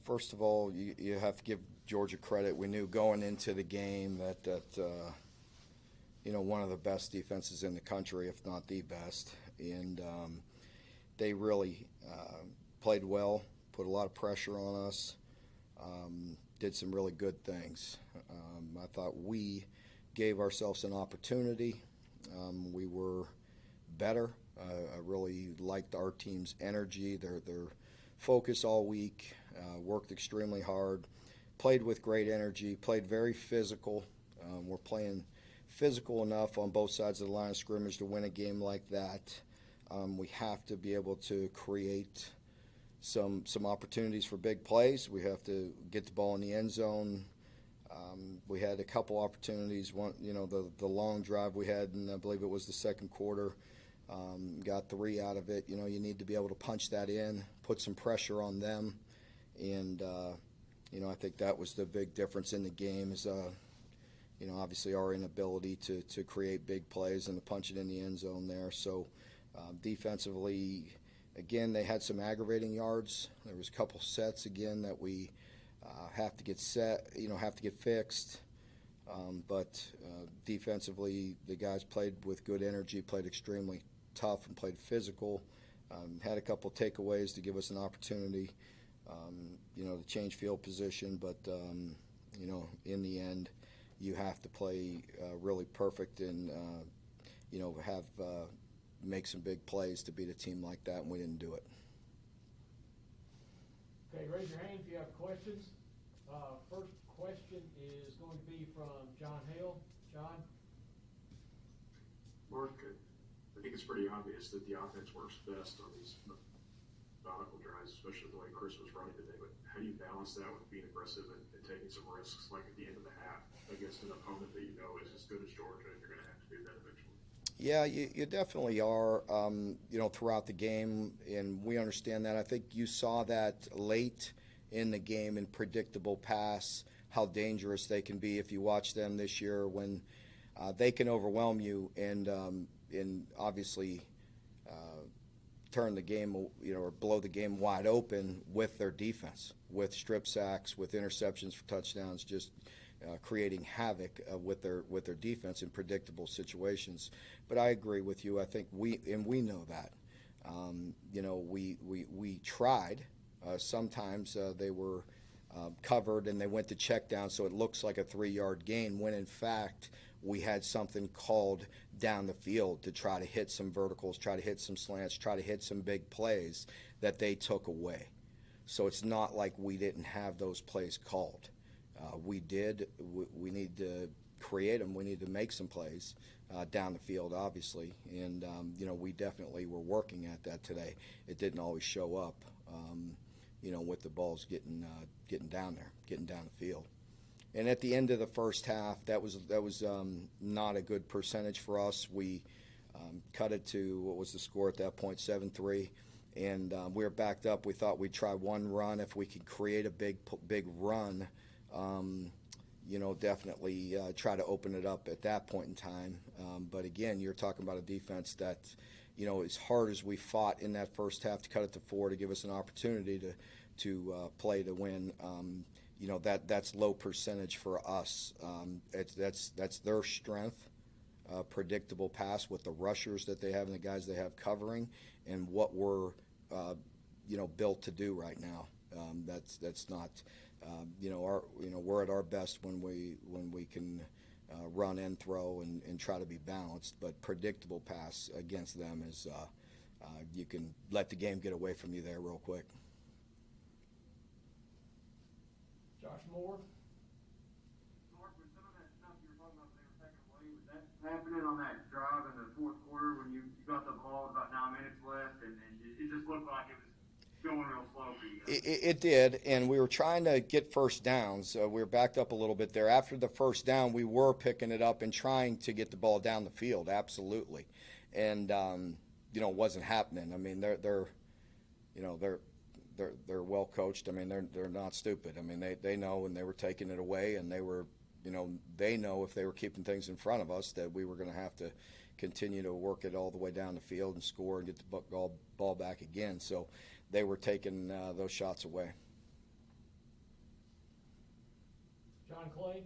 First of all, you have to give Georgia credit. We knew going into the game that one of the best defenses in the country, if not the best, and they really played well, put a lot of pressure on us, did some really good things. I thought we gave ourselves an opportunity. We were better. I really liked our team's energy, their focus all week, worked extremely hard, played with great energy, played very physical. We're playing physical enough on both sides of the line of scrimmage to win a game like that. We have to be able to create some opportunities for big plays. We have to get the ball in the end zone. We had a couple opportunities. One, the long drive we had, and I believe it was the second quarter. Got 3 out of it. You need to be able to punch that in, put some pressure on them, and I think that was the big difference in the game. Is obviously our inability to create big plays and to punch it in the end zone there. So defensively, again, they had some aggravating yards. There was a couple sets again that we have to get have to get fixed. But defensively, the guys played with good energy, played extremely tough, and played physical. Had a couple takeaways to give us an opportunity, to change field position. But in the end, you have to play really perfect and have make some big plays to beat a team like that, and we didn't do it. Okay, raise your hand if you have questions. First question is going to be from John Hale. John? Mark, I think it's pretty obvious that the offense works best on these methodical drives, especially the way Chris was running today. But how do you balance that with being aggressive and taking some risks, like at the end of the half, against an opponent that you know is as good as Georgia, and you're going to have to do that eventually? Yeah, you definitely are, throughout the game, and we understand that. I think you saw that late in the game in predictable pass, how dangerous they can be if you watch them this year when they can overwhelm you and obviously turn the game, or blow the game wide open with their defense, with strip sacks, with interceptions for touchdowns, just creating havoc with their defense in predictable situations. But I agree with you. I think we know that. We tried. Sometimes they were covered and they went to check down, so it looks like a 3-yard gain when in fact we had something called down the field to try to hit some verticals, try to hit some slants, try to hit some big plays that they took away. So it's not like we didn't have those plays called. We did. We need to create them. We need to make some plays down the field, obviously. And, we definitely were working at that today. It didn't always show up, with the balls getting down there, getting down the field. And at the end of the first half, that was not a good percentage for us. We cut it to, what was the score at that point, 7-3. And we were backed up. We thought we'd try one run. If we could create a big run, definitely try to open it up at that point in time. But again, you're talking about a defense that, as hard as we fought in that first half to cut it to 4 to give us an opportunity to play to win, that's low percentage for us. That's their strength, predictable pass with the rushers that they have and the guys they have covering, and what we're built to do right now. That's not. We're at our best when we can run and throw and try to be balanced. But predictable pass against them is you can let the game get away from you there real quick. Josh Moore? Mark, with some of that stuff you were talking about they were taking away, was that happening on that drive in the fourth quarter when you got the ball with about 9 minutes left and it just looked like it was going real slow for you guys? It did, and we were trying to get first downs. We were backed up a little bit there. After the first down, we were picking it up and trying to get the ball down the field, absolutely. And, it wasn't happening. I mean, they're well coached. I mean, they're not stupid. I mean, they know, and they were taking it away, and they were, they know if they were keeping things in front of us that we were going to have to continue to work it all the way down the field and score and get the ball back again. So they were taking those shots away. John Clay?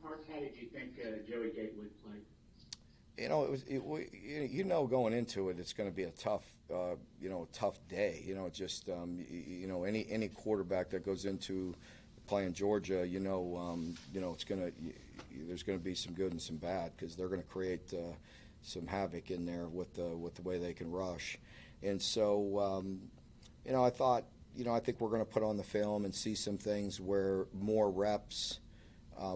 Mark, how did you think Joey Gatewood played? You know, going into it, it's going to be a tough, tough day. Just any quarterback that goes into playing Georgia, it's there's going to be some good and some bad because they're going to create some havoc in there with the way they can rush. And so, I thought, I think we're going to put on the film and see some things where more reps,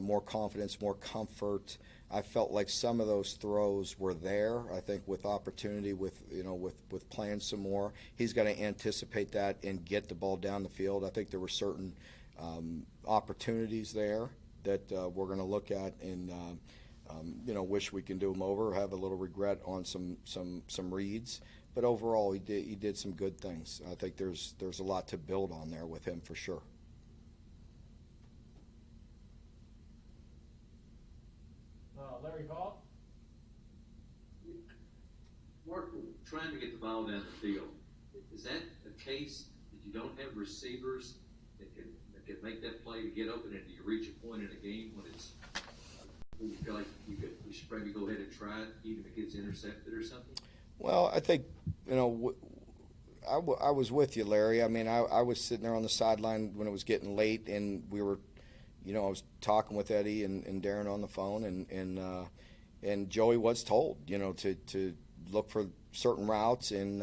more confidence, more comfort. I felt like some of those throws were there. I think with opportunity, with playing some more, he's got to anticipate that and get the ball down the field. I think there were certain opportunities there that we're going to look at and wish we can do them over. Have a little regret on some reads, but overall he did some good things. I think there's a lot to build on there with him for sure. Larry Vaught? Mark, trying to get the ball down the field, is that a case that you don't have receivers that can make that play to get open, and do you reach a point in a game when you feel like you should maybe go ahead and try it even if it gets intercepted or something? Well, I think, I was with you, Larry. I mean, I was sitting there on the sideline when it was getting late, and we were, I was talking with Eddie and Darren on the phone, and Joey was told, to look for certain routes, and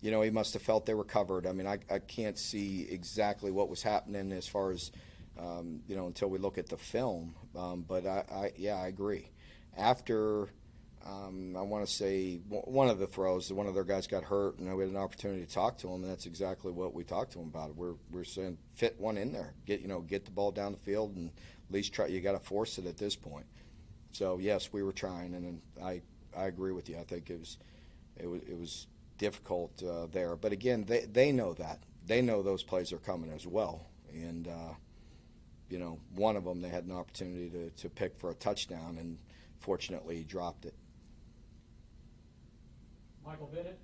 he must have felt they were covered. I mean, I can't see exactly what was happening as far as, until we look at the film. But I agree. After, I want to say one of the throws, one of their guys got hurt, and we had an opportunity to talk to him, and that's exactly what we talked to him about. We're saying fit one in there, get the ball down the field, and at least try. You got to force it at this point. So yes, we were trying, and I agree with you. I think it was difficult there, but again, they know that. They know those plays are coming as well, and one of them they had an opportunity to pick for a touchdown, and fortunately he dropped it. Michael Bennett?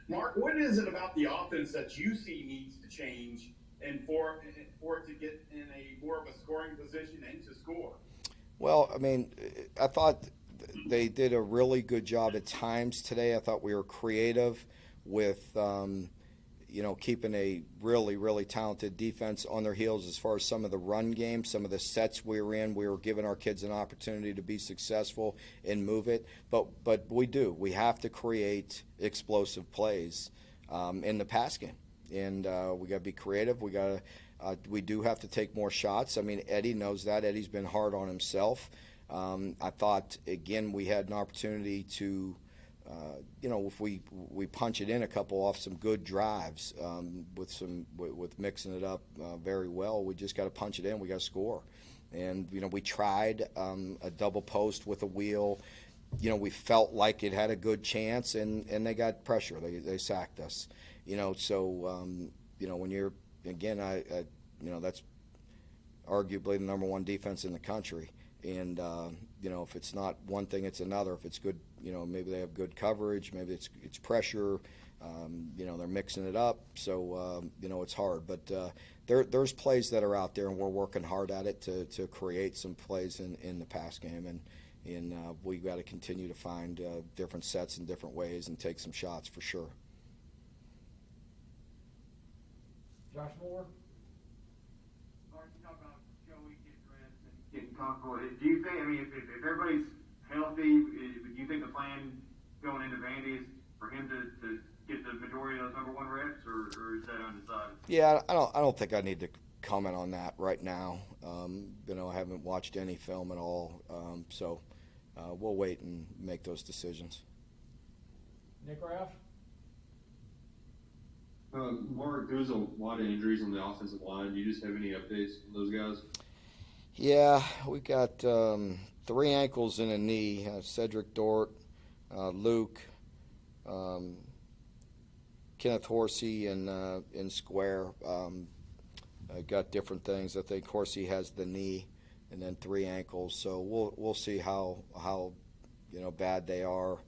Mark, what is it about the offense that you see needs to change and for it to get in a more of a scoring position and to score? Well, I mean, I thought they did a really good job at times today. I thought we were creative with, keeping a really, really talented defense on their heels as far as some of the run game, some of the sets we were in. We were giving our kids an opportunity to be successful and move it. But we have to create explosive plays in the pass game. And we got to be creative. We do have to take more shots. I mean, Eddie knows that. Eddie's been hard on himself. I thought, again, we had an opportunity to, if we punch it in a couple off some good drives with mixing it up very well, we just got to punch it in. We got to score. And, we tried a double post with a wheel. We felt like it had a good chance, and they got pressure. They sacked us. When you're, again, that's arguably the number one defense in the country. And, if it's not one thing, it's another. If it's good, maybe they have good coverage. Maybe it's pressure. They're mixing it up. So, it's hard. But there's plays that are out there, and we're working hard at it to create some plays in the pass game. And we've got to continue to find different sets in different ways and take some shots for sure. Josh Moore? Mark, you talk about Joey getting dressed and getting comfortable. Do you think, if everybody's healthy, do you think the plan going into Vandy is for him to get the majority of those number one reps, or is that undecided? Yeah, I don't think I need to comment on that right now. I haven't watched any film at all, so we'll wait and make those decisions. Nick Raff? Mark, there's a lot of injuries on the offensive line. Do you just have any updates on those guys? Yeah, we got 3 ankles and a knee. Cedric Dort, Luke, Kenneth Horsey, and Square. Got different things. I think Horsey has the knee, and then 3 ankles. So we'll see how bad they are.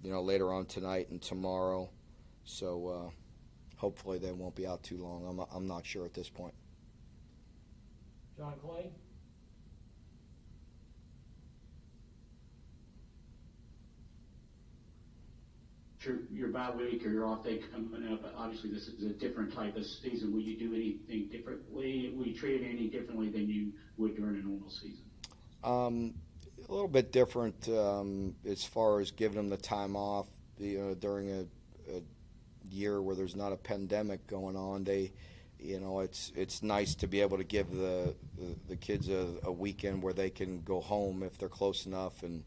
Later on tonight and tomorrow. So hopefully they won't be out too long. I'm not sure at this point. John Clay? Your bye week or your off day coming up, obviously this is a different type of season. Will you do anything differently? Will you treat it any differently than you would during a normal season? A little bit different as far as giving them the time off. During a year where there's not a pandemic going on, it's nice to be able to give the kids a weekend where they can go home if they're close enough and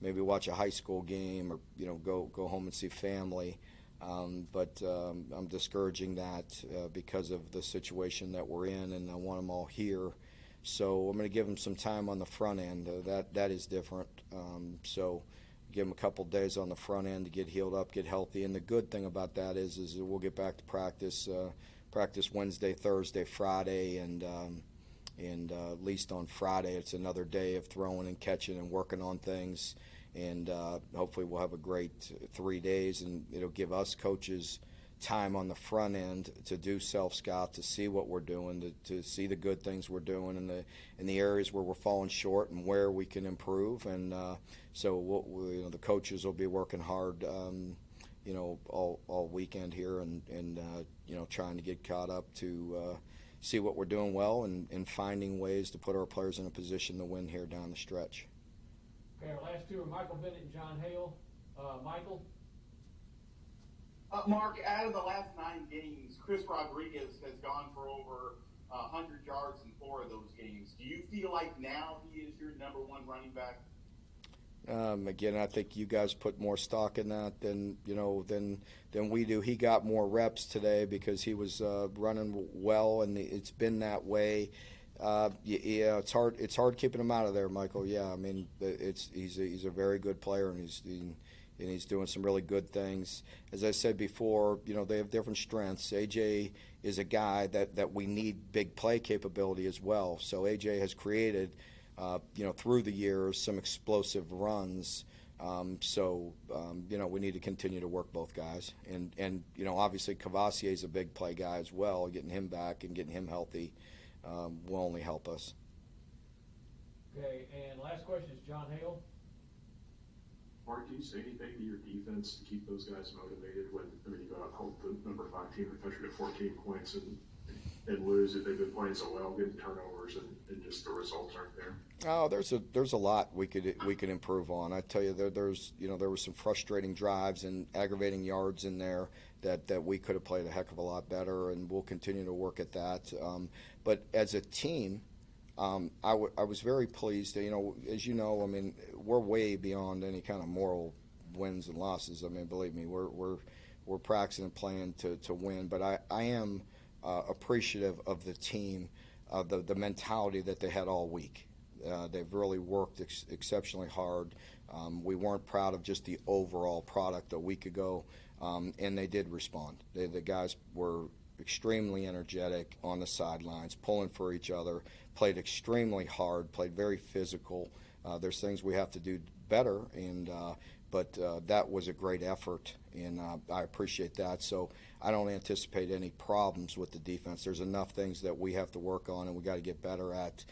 maybe watch a high school game or go home and see family. But I'm discouraging that because of the situation that we're in, and I want them all here. So I'm going to give them some time on the front end. That is different. So give them a couple days on the front end to get healed up, get healthy. And the good thing about that is we'll get back to practice Wednesday, Thursday, Friday, and at least on Friday it's another day of throwing and catching and working on things. And hopefully we'll have a great 3 days, and it'll give us coaches time on the front end to do self-scout, to see what we're doing, to see the good things we're doing in the areas where we're falling short and where we can improve. And so the coaches will be working hard, all weekend here and trying to get caught up to see what we're doing well and finding ways to put our players in a position to win here down the stretch. Okay, our last two are Michael Bennett and John Hale. Michael? Mark, out of the last 9 games, Chris Rodriguez has gone for over 100 yards in 4 of those games. Do you feel like now he is your number 1 running back? Again, I think you guys put more stock in that than we do. He got more reps today because he was running well, and it's been that way. Yeah, it's hard keeping him out of there, Michael. Yeah, I mean, he's a very good player, and he's doing some really good things. As I said before, they have different strengths. AJ is a guy that we need big play capability as well. So AJ has created, through the years, some explosive runs. We need to continue to work both guys. And obviously Cavassier is a big play guy as well. Getting him back and getting him healthy will only help us. Okay, and last question is John Hale. Mark, do you say anything to your defense to keep those guys motivated when you go out and hold the number 5 team in the country to 14 points and lose if they've been playing so well, getting turnovers and just the results aren't there? Oh, there's a lot we could improve on. I tell you, there were some frustrating drives and aggravating yards in there that we could have played a heck of a lot better, and we'll continue to work at that. But as a team, I was very pleased. As you know, I mean, we're way beyond any kind of moral wins and losses. I mean, believe me, we're practicing and playing to win. But I am appreciative of the team, the mentality that they had all week. They've really worked exceptionally hard. We weren't proud of just the overall product a week ago, and they did respond. The guys were extremely energetic on the sidelines, pulling for each other, played extremely hard, played very physical. There's things we have to do better, but that was a great effort, and I appreciate that. So I don't anticipate any problems with the defense. There's enough things that we have to work on, and we got to get better at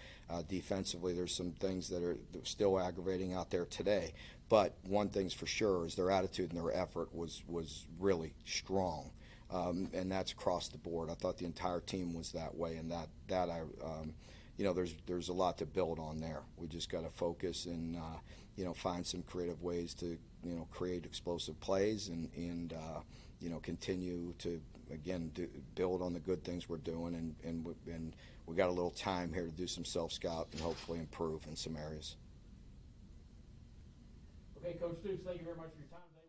defensively. There's some things that are still aggravating out there today. But one thing's for sure is their attitude and their effort was really strong. And that's across the board. I thought the entire team was that way, and there's a lot to build on there. We just got to focus and find some creative ways to create explosive plays and continue to again build on the good things we're doing, and we got a little time here to do some self-scout and hopefully improve in some areas. Okay, Coach Stoops, thank you very much for your time today.